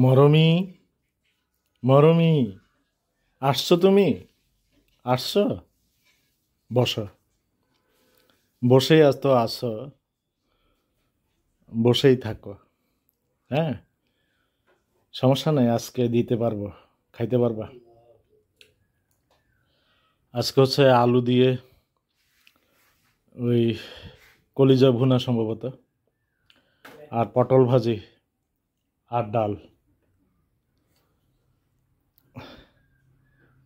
মরমি, মরমি, আসছো তুমি? আসছো? বসো। বসেই আজ তো আসো, বসেই থাকো। হ্যাঁ, সমস্যা নাই, আজকে দিতে পারবো, খাইতে পারবা। আজকে হচ্ছে আলু দিয়ে ওই কলিজা ভুনা সম্ভবত, আর পটল ভাজি, আর ডাল।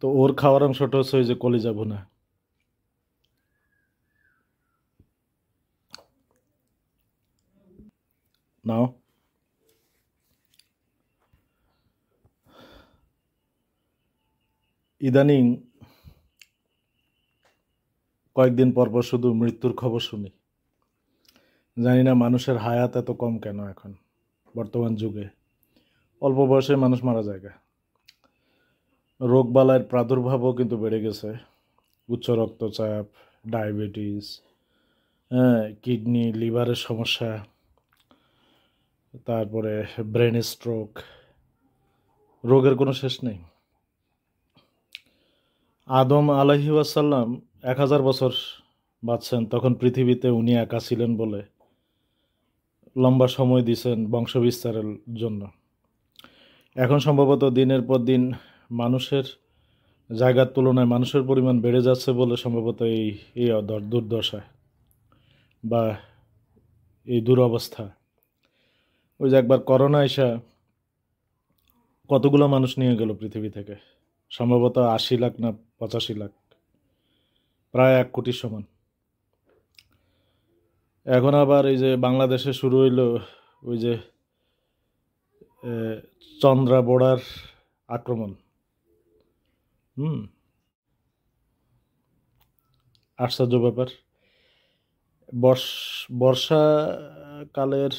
তো ওর খাওয়ার অংশটা হচ্ছে ওই যে কলিজা ভুনা। নাও। ইদানিং কয়েকদিন পর পর শুধু মৃত্যুর খবর শুনি। জানি না মানুষের হায়াত এত কম কেন এখন, বর্তমান যুগে। অল্প বয়সে মানুষ মারা যায়। রোগবালাইয়ের প্রাদুর্ভাবও কিন্তু বেড়ে গেছে। উচ্চ রক্তচাপ, ডায়াবেটিস, হ্যাঁ, কিডনি লিভারের সমস্যা, তারপরে ব্রেন স্ট্রোক, রোগের কোনো শেষ নেই। আদম আলাইহি ওয়াসাল্লাম 1000 বছর বাঁচছেন, তখন পৃথিবীতে উনি একা ছিলেন বলে লম্বা সময় দিয়েছেন বংশ বিস্তারের জন্য। এখন সম্ভবত দিনের পর দিন মানুষের জায়গার তুলনায় মানুষের পরিমাণ বেড়ে যাচ্ছে বলে সম্ভবত এই এই দুর্দশা বা এই দুরবস্থা। ওই যে একবার করোনা এসা কতগুলো মানুষ নিয়ে গেল পৃথিবী থেকে, সম্ভবত 80 লাখ না 85 লাখ, প্রায় 1 কোটির সমান। এখন আবার এই যে বাংলাদেশে শুরু হইলো ওই যে চন্দ্রা বোড়ার আক্রমণ। হুম, আশ্চর্য ব্যাপার। বর্ষাকালের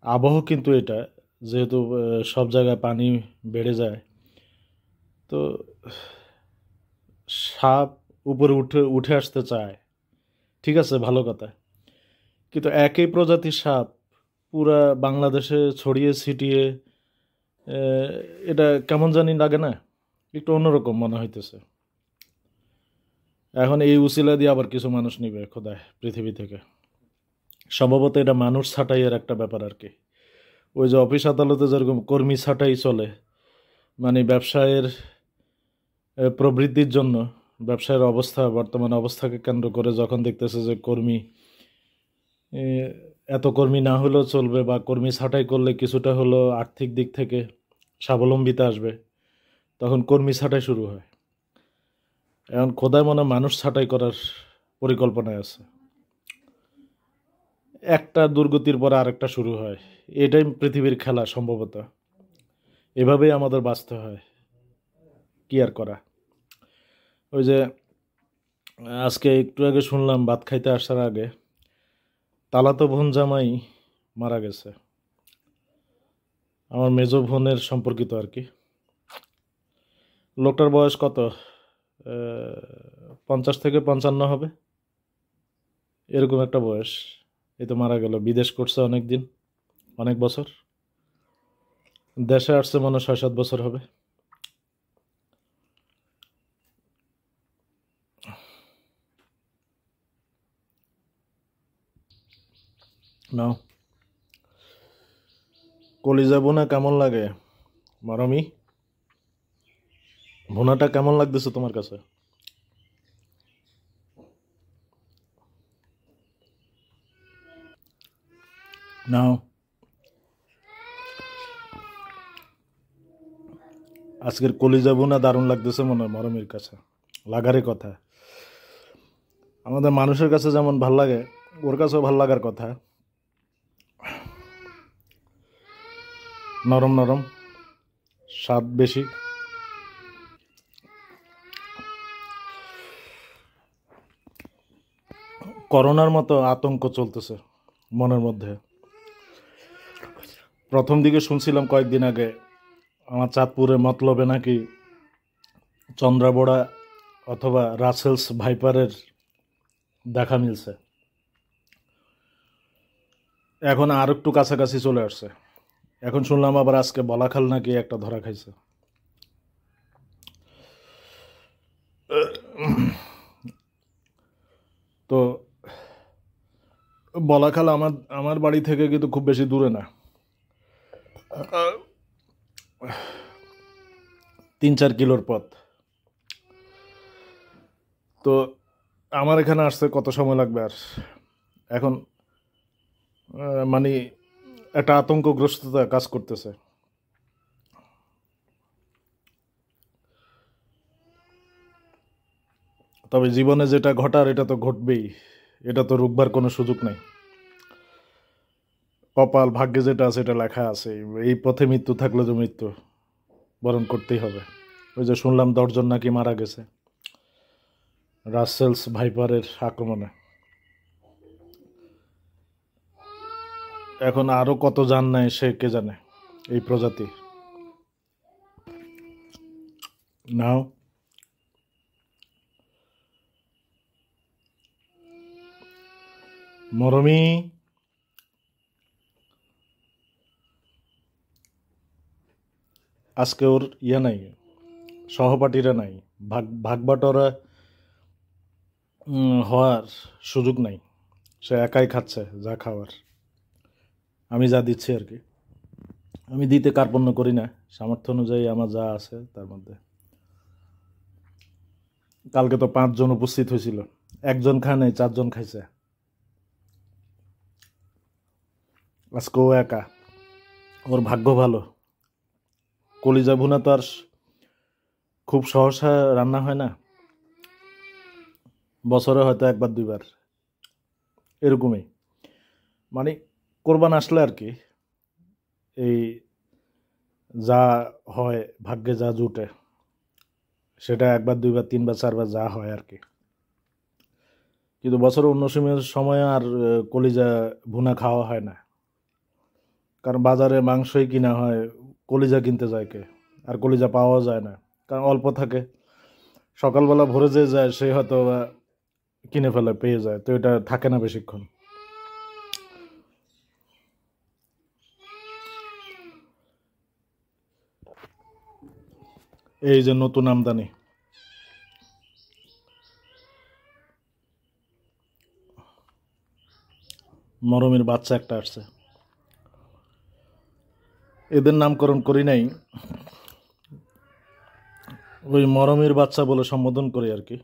আবহ কিন্তু এটা, যেহেতু সব জায়গায় পানি বেড়ে যায়, তো সাপ উপরে উঠে উঠে আসতে চায়। ঠিক আছে, ভালো কথা, কিন্তু একই প্রজাতির সাপ পুরা বাংলাদেশে ছড়িয়ে ছিটিয়ে এটা কেমন জানি লাগে না, একটু অন্যরকম মনে হইতেছে। এখন এই উসিলা দিয়ে আবার কিছু মানুষ নিবে খোদায় পৃথিবী থেকে। সম্ভবত এটা মানুষ ছাঁটাইয়ের একটা ব্যাপার আর কি। ওই যে অফিস আদালতে যেরকম কর্মী ছাঁটাই চলে, মানে ব্যবসায়ের প্রবৃদ্ধির জন্য, ব্যবসায়ের অবস্থা, বর্তমান অবস্থাকে কেন্দ্র করে যখন দেখতেছে যে কর্মী এত কর্মী না হলেও চলবে, বা কর্মী ছাঁটাই করলে কিছুটা হলো আর্থিক দিক থেকে স্বাবলম্বিতা আসবে, তখন কর্মী ছাঁটাই শুরু হয়। এখন খোদায় মনে মানুষ ছাঁটাই করার পরিকল্পনায় আছে। একটা দুর্গতির পরে আরেকটা শুরু হয়, এটাই পৃথিবীর খেলা সম্ভবত। এভাবেই আমাদের বাঁচতে হয়, কি আর করা। ওই যে আজকে একটু আগে শুনলাম, ভাত খাইতে আসার আগে, তালাতো বোন জামাই মারা গেছে, আমার মেজো বোনের সম্পর্কিত আর কি। লোকটার বয়স কত, 50 থেকে 55 হবে, এরকম একটা বয়স। এই তো মারা গেল। বিদেশ করছে অনেক দিন, অনেক বছর, দেশে আসছে মনে 6-7 বছর হবে। নাও, কলিজা বোনা কেমন লাগে মারমি? ভুনাটা কেমন লাগতেছে তোমার কাছে? নাও, আজকের কলিজা বোনা দারুণ লাগতেছে মনে হয় মরমির কাছে। লাগারই কথা। আমাদের মানুষের কাছে যেমন ভাল লাগে, ওর কাছেও ভাল লাগার কথা। নরম নরম, স্বাদ বেশি। করোনার মতো আতঙ্ক চলতেছে মনের মধ্যে। প্রথম দিকে শুনছিলাম কয়েকদিন আগে আমার চাঁদপুরে মতলবে নাকি চন্দ্রাবোড়া অথবা রাসেলস ভাইপারের দেখা মিলছে। এখন আর একটু কাছাকাছি চলে আসছে। এখন শুনলাম আবার আজকে বলাখাল নাকি একটা ধরা খাইছে। তো বলাখাল আমার আমার বাড়ি থেকে কিন্তু খুব বেশি দূরে না, 3-4 কিলোর পথ। তো আমার এখানে আসতে কত সময় লাগবে আর? এখন মানে একটা আতঙ্কগ্রস্ততা কাজ করতেছে। তবে জীবনে যেটা ঘটার এটা তো ঘটবেই, এটা তো রুখবার কোনো সুযোগ নেই। কপাল ভাগ্যে যেটা আছে এটা লেখা আছে, এই পথে মৃত্যু থাকলে তো মৃত্যু বরণ করতেই হবে। ওই যে শুনলাম 10 জন নাকি মারা গেছে রাসেলস ভাইপারের আক্রমণে। এখন আরো কত জান নাই সে কে জানে এই প্রজাতি। নাও মরমি, আজকে ওর ইয়ে নাই, সহপাঠীরা নাই, ভাগবাটরা হওয়ার সুযোগ নাই। সে একাই খাচ্ছে যা খাওয়ার, আমি যা দিচ্ছি আর কি। আমি দিতে কার্পণ্য করি না, সামর্থ্য অনুযায়ী আমার যা আছে তার মধ্যে। কালকে তো 5 জন উপস্থিত হয়েছিল, একজন খায় নাই, 4 জন খাইছে। আজকে ও একা, ওর ভাগ্য ভালো। কলিজা ভুনা তো আর খুব সহসা রান্না হয় না, বছরে হয়তো 1-2 বার এরকমই। মানে কোরবান আসলে আর কি এই যা হয়, ভাগ্যে যা জুটে সেটা 1-2 বার 3-বার 4-বার যা হয় আর কি। কিন্তু বছরে অন্য সময় আর কলিজা ভুনা খাওয়া হয় না, কারণ বাজারে মাংসই কিনা হয়, কলিজা কিনতে যায় কে? আর কলিজা পাওয়া যায় না, কারণ অল্প থাকে। সকালবেলা ভোরে যে যায় সে হয়তো কিনে ফেলে, পেয়ে যায়, তো এটা থাকে না বেশিক্ষণ। এই যে নতুন আমদানি, মরমের বাচ্চা একটা আসছে, এদের নামকরণ করি নাই, ওই মরমের বাচ্চা বলে সম্বোধন করি আর কি।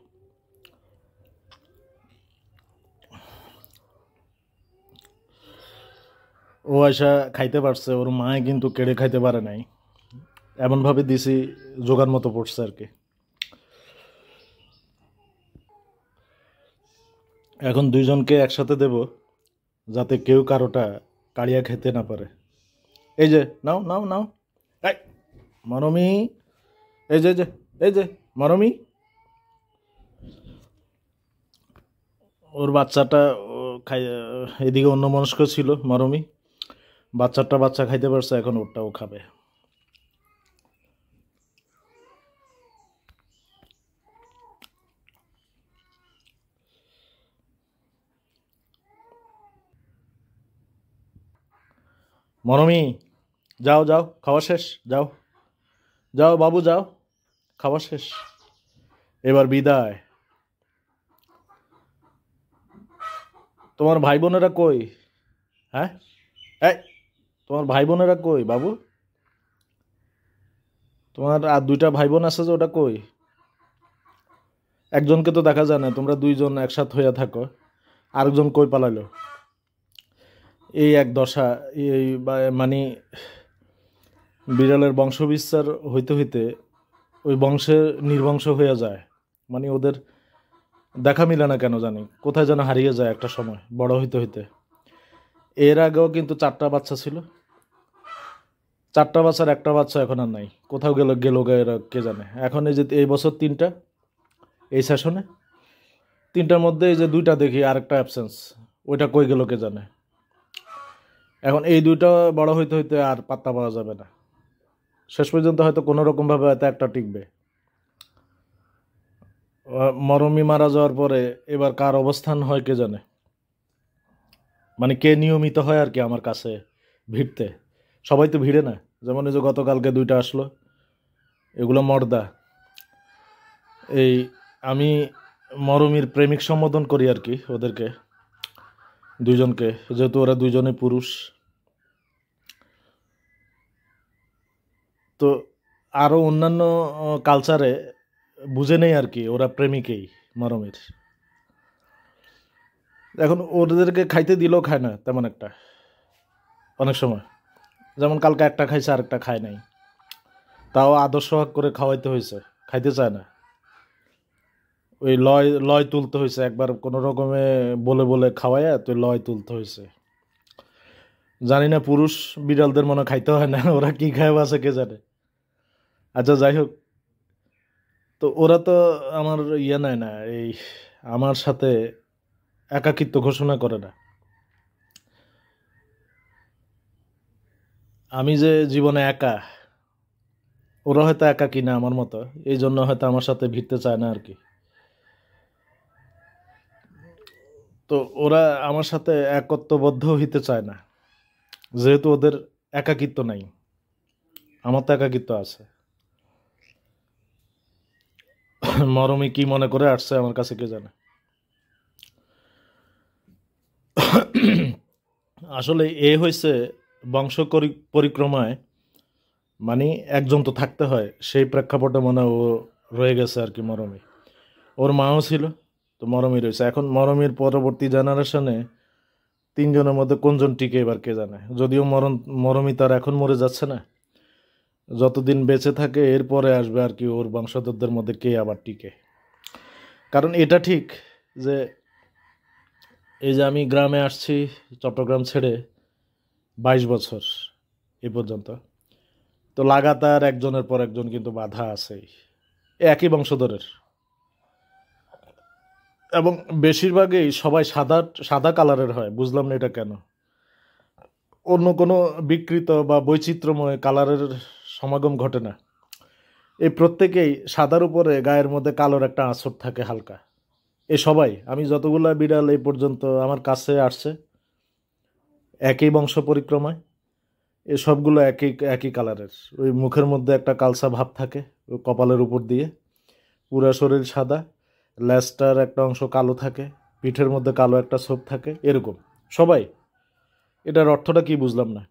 ও আয়সা খাইতে পারছে, ওর মায়ে কিন্তু কেড়ে খাইতে পারে নাই, এমনভাবে দিছি জোগান মতো পড়ছে আর কি। এখন 2 জনকে একসাথে দেব যাতে কেউ কারোটা কাড়িয়া খেতে না পারে। এই যে নাও নাও নাও, এই মরমি, এই যে যে এই যে মরমি, ওর বাচ্চাটা খাই, এদিকে অন্য মনস্ক ছিল মরমি, বাচ্চা খাইতে পারছে, এখন ওরটাও খাবে। মরমি, যাও যাও, খাওয়া শেষ, যাও যাও বাবু যাও, খাওয়া শেষ, এবার বিদায়। তোমার ভাই বোনেরা কই? হ্যাঁ, এই তোমার ভাই বোনেরা কই বাবু? তোমার আর 2টা ভাই বোন আছে যে, ওটা কই? একজনকে তো দেখা যায় না, তোমরা 2 জন একসাথ হইয়া থাকো, আরেকজন কই পালাইলো? এই এক দশা, এই মানে বিড়ালের বংশবিস্তার হইতে হইতে ওই বংশে নির্বংশ হয়ে যায়। মানে ওদের দেখা মিলে না কেন জানি, কোথায় যেন হারিয়ে যায় একটা সময় বড় হইতে হইতে। এর আগেও কিন্তু 4টা বাচ্চা ছিল, 4টা বাচ্চার একটা বাচ্চা এখন আর নাই, কোথাও গেল গেল এরা কে জানে। এখন এই যে এই বছর 3টা, এই সেশনে 3টার মধ্যে এই যে 2টা দেখি আরেকটা অ্যাবসেন্স, ওইটা কই গেল কে জানে। এখন এই 2টা বড় হইতে হইতে আর পাত্তা পাওয়া যাবে না, শেষ পর্যন্ত হয়তো কোনো রকমভাবে হয়তো একটা টিকবে। মরমি মারা যাওয়ার পরে এবার কার অবস্থান হয় কে জানে, মানে কে নিয়মিত হয় আর কি আমার কাছে ভিড়তে। সবাই তো ভিড়ে না, যেমন এই যে গতকালকে 2টা আসলো, এগুলো মর্দা। এই আমি মরমীর প্রেমিক সম্বোধন করি আর কি ওদেরকে, দুইজনকে, যেহেতু ওরা দুইজনে পুরুষ। তো আরও অন্যান্য কালচারে বুঝে নেই আর কি, ওরা প্রেমিকেই মরমের। এখন ওদেরকে খাইতে দিলেও খায় না তেমন একটা অনেক সময়, যেমন কালকে একটা খাইছে আরেকটা খায় নাই, তাও আদর্শ হক করে খাওয়াইতে হয়েছে, খাইতে চায় না। ওই লয় লয় তুলতে হয়েছে একবার, কোনো রকমে বলে বলে খাওয়াইয়া তো লয় তুলতে হয়েছে। জানি না পুরুষ বিড়ালদের মনে খাইতে হয় না, ওরা কি খায় বাসে কে জানে। আচ্ছা যাই হোক, তো ওরা তো আমার ইয়ে নেয় না, এই আমার সাথে একাকিত্ব ঘোষণা করে না। আমি যে জীবনে একা, ওরা হয়তো একা কিনা আমার মতো, এই জন্য হয়তো আমার সাথে ভিড়তে চায় না আর কি। তো ওরা আমার সাথে একত্ববদ্ধ হইতে চায় না, যেহেতু ওদের একাকিত্ব নাই, আমার তো একাকিত্ব আছে। মরমী কি মনে করে আসছে আমার কাছে কে জানে। আসলে এ হয়েছে বংশ পরিক্রমায়, মানে একজন তো থাকতে হয়, সেই প্রেক্ষাপটে মনে হয় ও রয়ে গেছে আর কি মরমী। ওর মাও ছিল, তো মরমী রয়েছে। এখন মরমীর পরবর্তী জেনারেশনে 3জনের মধ্যে কোনজন টিকে এবার কে জানে। যদিও মরমী তার এখন মরে যাচ্ছে না, যতদিন বেঁচে থাকে এরপরে আসবে আর কি ওর বংশধরদের মধ্যে কে আবার টিকে। কারণ এটা ঠিক যে এই যে আমি গ্রামে আসছি চট্টগ্রাম ছেড়ে 22 বছর এ পর্যন্ত, তো লাগাতার একজনের পর একজন কিন্তু বাধা আছেই, একই বংশধরের, এবং বেশিরভাগই সবাই সাদা সাদা কালারের হয়। বুঝলাম না এটা কেন, অন্য কোনো বিকৃত বা বৈচিত্র্যময় কালারের সমাগম ঘটে না। এই প্রত্যেকেই সাদার উপরে গায়ের মধ্যে কালোর একটা আঁচড় থাকে হালকা। এ সবাই, আমি যতগুলা বিড়াল এই পর্যন্ত আমার কাছে আসছে একই বংশ পরিক্রমায়, এ সবগুলো একই একই কালারের। ওই মুখের মধ্যে একটা কালসা ভাব থাকে, ওই কপালের উপর দিয়ে, পুরা শরীর সাদা, লেজটার একটা অংশ কালো থাকে, পিঠের মধ্যে কালো একটা ছোপ থাকে, এরকম সবাই। এটার অর্থটা কি বুঝলাম না।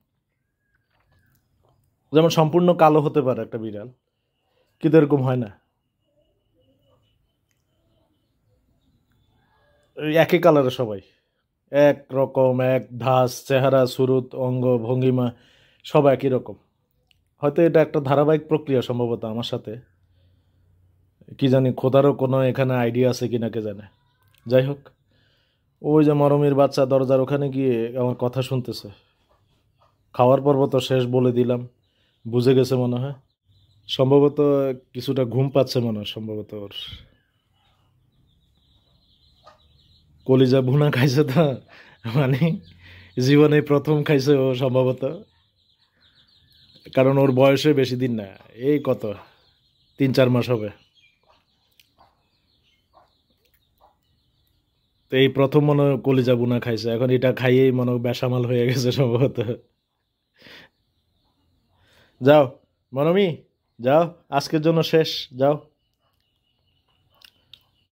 যেমন সম্পূর্ণ কালো হতে পারে একটা বিড়াল, কিন্তু এরকম হয় না, এই একই কালারের সবাই, এক রকম, এক ধাঁচ, চেহারা, সুরত, অঙ্গ ভঙ্গিমা সব একই রকম। হয়তো এটা একটা ধারাবাহিক প্রক্রিয়া সম্ভবত আমার সাথে, কি জানি খোদারও কোনো এখানে আইডিয়া আছে কিনা কে জানে। যাই হোক, ওই যে মরমের বাচ্চা দরজার ওখানে গিয়ে আমার কথা শুনতেছে। খাওয়ার পর্ব তো শেষ বলে দিলাম, বুঝে গেছে মনে হয়, সম্ভবত কিছুটা ঘুম পাচ্ছে মনে হয়, সম্ভবত ওর কলিজা ভুনা খাইছে তো, মানে জীবনে প্রথম খাইছে ও সম্ভবত, কারণ ওর বয়সে বেশি দিন না, এই কত 3-4 মাস হবে। তো এই প্রথম মনে হয় কলিজা বুনা খাইছে, এখন এটা খাইয়েই মনে হয় বেসামাল হয়ে গেছে সম্ভবত। যাও মনমি, যাও, আজকের জন্য শেষ, যাও।